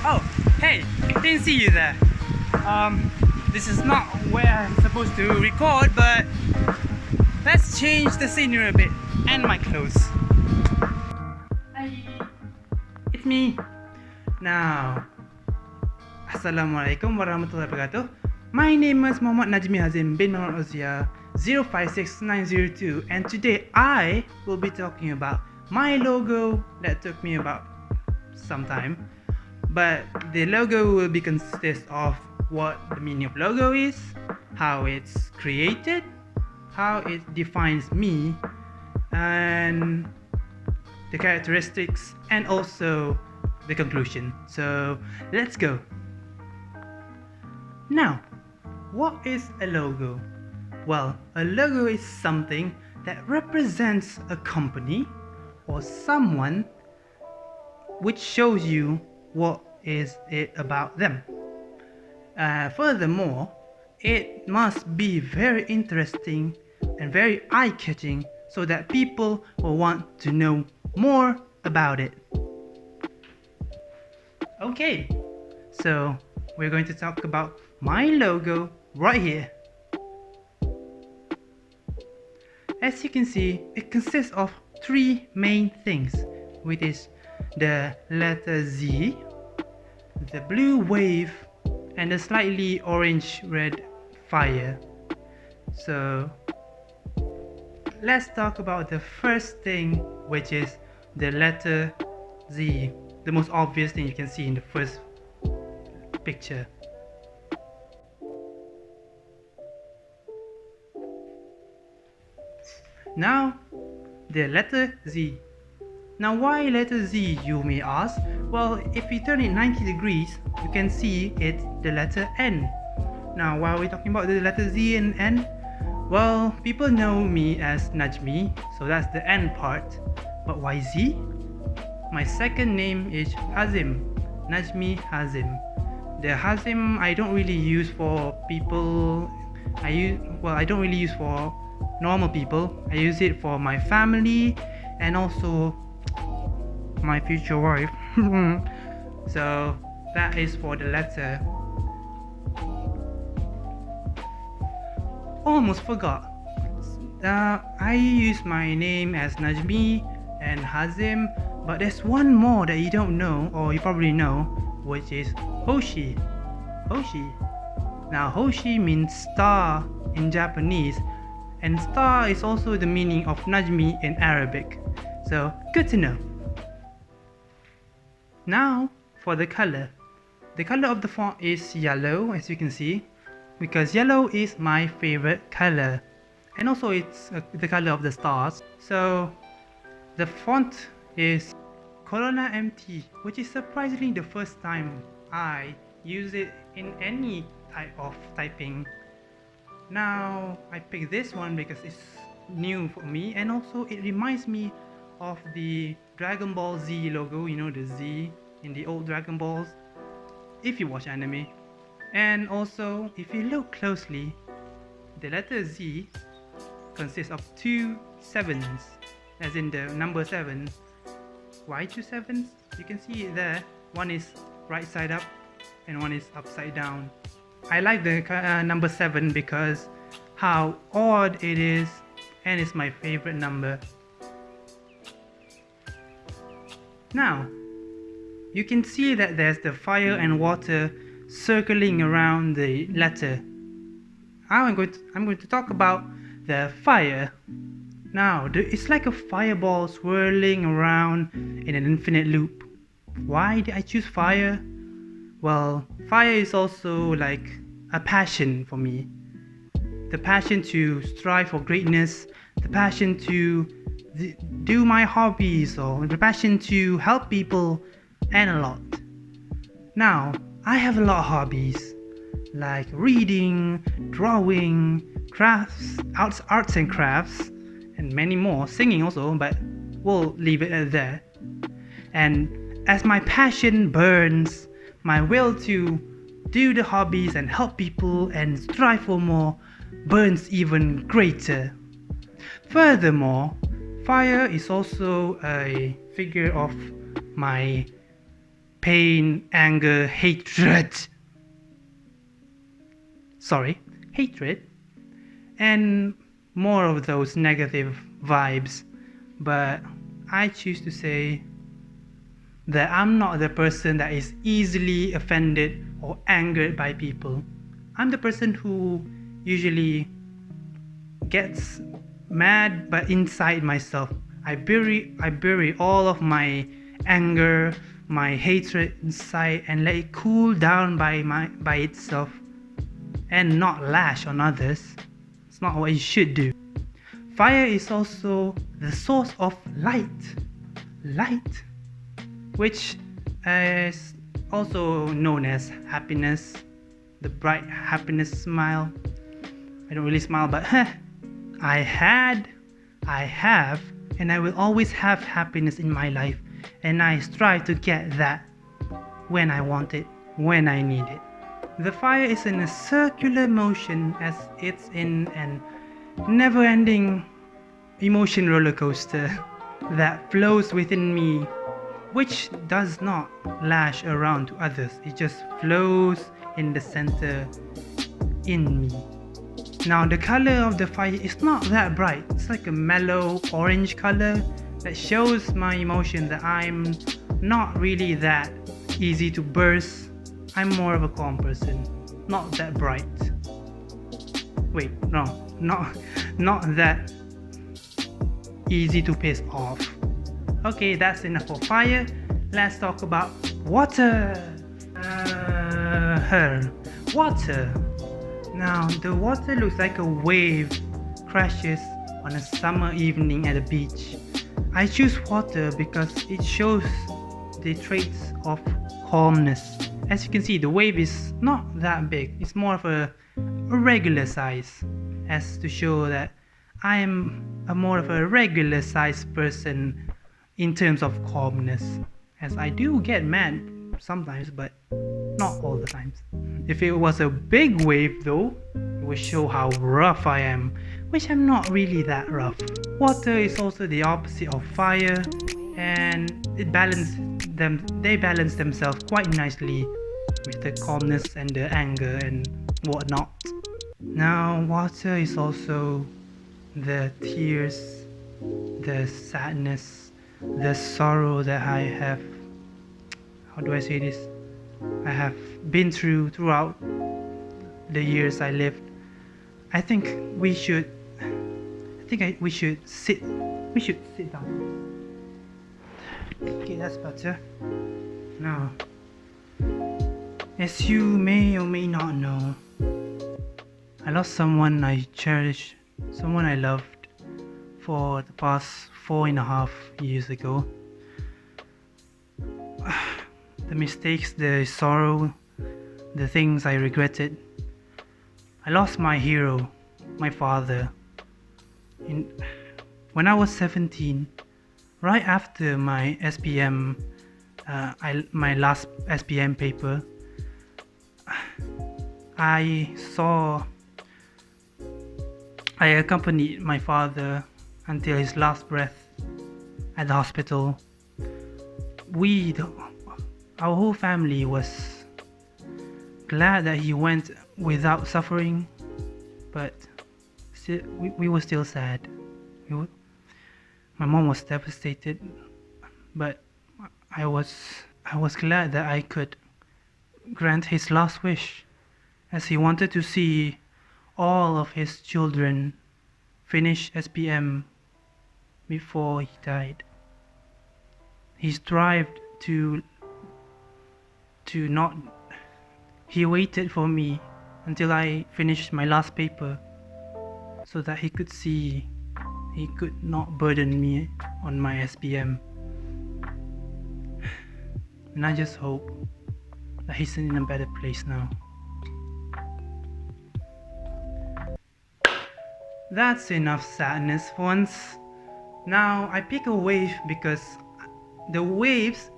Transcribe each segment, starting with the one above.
Oh, hey, didn't see you there. This is not where I'm supposed to record, but let's change the scenery a bit and my clothes. Hi, it's me. Now, Assalamualaikum warahmatullahi wabarakatuh. My name is Mohd Najmi Hazim bin Rauzia 056902, and today I will be talking about my logo that took me about some time. But the logo will be consist of what the meaning of logo is, how it's created, how it defines me, and the characteristics, and also the conclusion. So let's go. Now, what is a logo? Well, a logo is something that represents a company or someone, which shows you what is it about them. Furthermore, it must be very interesting and very eye-catching so that people will want to know more about it. Okay, so we're going to talk about my logo right here. As you can see, it consists of three main things, which is the letter Z, the blue wave, and the slightly orange-red fire. So let's talk about the first thing, which is the letter Z, the most obvious thing you can see in the first picture. Now, the letter Z. Now, why letter Z, you may ask? Well, if you turn it 90 degrees, you can see it's the letter N. Now, why are we talking about the letter Z and N? Well, people know me as Najmi, so that's the N part. But why Z? My second name is Hazim, Najmi Hazim. The Hazim I don't really use for people. I don't really use for normal people. I use it for my family and also my future wife. So that is for the letter. Almost forgot. I use my name as Najmi and Hazim, but there's one more that you don't know, or you probably know, which is Hoshi. Hoshi. Now, Hoshi means star in Japanese, and star is also the meaning of Najmi in Arabic. So, good to know. Now, for the color. The color of the font is yellow, as you can see, because yellow is my favorite color. And also it's the color of the stars. So, the font is Corona MT, which is surprisingly the first time I use it in any type of typing. Now, I picked this one because it's new for me, and also it reminds me of the Dragon Ball Z logo, you know, the Z in the old Dragon Balls, if you watch anime. And also, if you look closely, the letter Z consists of two sevens, as in the number 7. Why two sevens? You can see it there. One is right side up and one is upside down. I like the number 7 because how odd it is, and it's my favorite number. Now, you can see that there's the fire and water circling around the letter. I'm going to talk about the fire. Now, it's like a fireball swirling around in an infinite loop. Why did I choose fire? Well, fire is also like a passion for me. The passion to strive for greatness, the passion to do my hobbies, or the passion to help people, and a lot. Now, I have a lot of hobbies like reading, drawing, crafts, arts and crafts, and many more, singing also, but we'll leave it at there. And as my passion burns, my will to do the hobbies and help people and strive for more burns even greater. Furthermore, Fire is also a figure of my pain, anger, hatred. Hatred, and more of those negative vibes. But I choose to say that I'm not the person that is easily offended or angered by people. I'm the person who usually gets mad, but inside myself I bury all of my anger, my hatred inside, and let it cool down by itself and not lash on others. It's not what you should do. Fire is also the source of light, which is also known as happiness, the bright happiness smile. I don't really smile, but I have, and I will always have happiness in my life, and I strive to get that when I want it, when I need it. The fire is in a circular motion, as it's in an never-ending emotion roller coaster that flows within me, which does not lash around to others. It just flows in the center in me. Now the color of the fire is not that bright. It's like a mellow orange color that shows my emotion that I'm not really that easy to burst. I'm more of a calm person, not that bright. Wait, no, not that easy to piss off. Okay, that's enough for fire. Let's talk about water. Water. Now, the water looks like a wave crashes on a summer evening at a beach. I choose water because it shows the traits of calmness. As you can see, the wave is not that big. It's more of a regular size, as to show that I am more of a regular sized person in terms of calmness, as I do get mad sometimes, but not all the times. If it was a big wave though, it would show how rough I am, which I'm not really that rough. Water is also the opposite of fire, and they balance themselves quite nicely with the calmness and the anger and whatnot. Now water is also the tears, the sadness, the sorrow that I have, how do I say this, I have been throughout the years I lived. I think we should sit down. Okay, that's better. Now, as you may or may not know, I lost someone I cherished, someone I loved, for the past 4.5 years ago. The mistakes, the sorrow, the things I regretted. I lost my hero, my father, when I was 17, right after my SPM, my last SPM paper. I accompanied my father until his last breath at the hospital. Our whole family was glad that he went without suffering, but still, we were still sad. My mom was devastated, but I was glad that I could grant his last wish, as he wanted to see all of his children finish SPM before he died. He strived to not. He waited for me until I finished my last paper, so that he could see, he could not burden me on my SPM. And I just hope that he's in a better place now. That's enough sadness for once. Now I pick a wave because the waves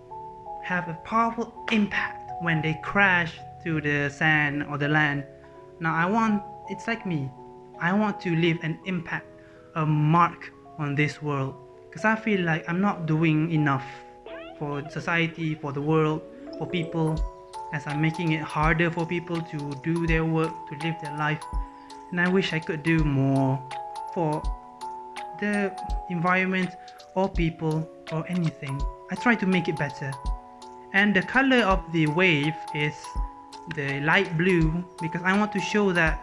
have a powerful impact when they crash to the sand or the land. Now it's like me. I want to leave an impact, a mark on this world, because I feel like I'm not doing enough for society, for the world, for people, as I'm making it harder for people to do their work, to live their life. And I wish I could do more for the environment or people or anything. I try to make it better. And the color of the wave is the light blue because I want to show that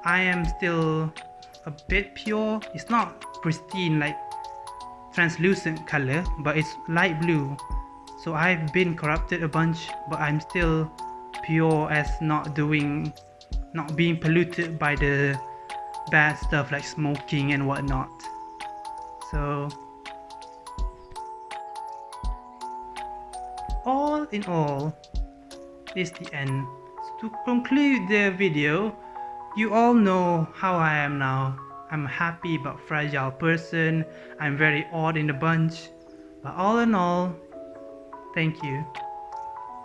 I am still a bit pure. It's not pristine like translucent color, but it's light blue. So I've been corrupted a bunch, but I'm still pure as not being polluted by the bad stuff like smoking and whatnot. So all in all, this is the end. So to conclude the video, you all know how I am now. I'm a happy but fragile person. I'm very odd in the bunch. But all in all, thank you.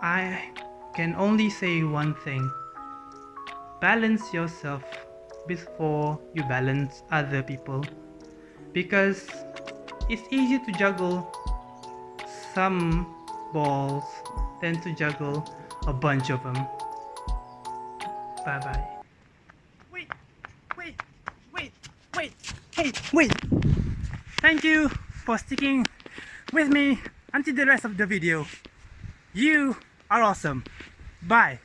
I can only say one thing. Balance yourself before you balance other people. Because it's easier to juggle some balls than to juggle a bunch of them. Bye bye. Wait. Thank you for sticking with me until the rest of the video. You are awesome. Bye.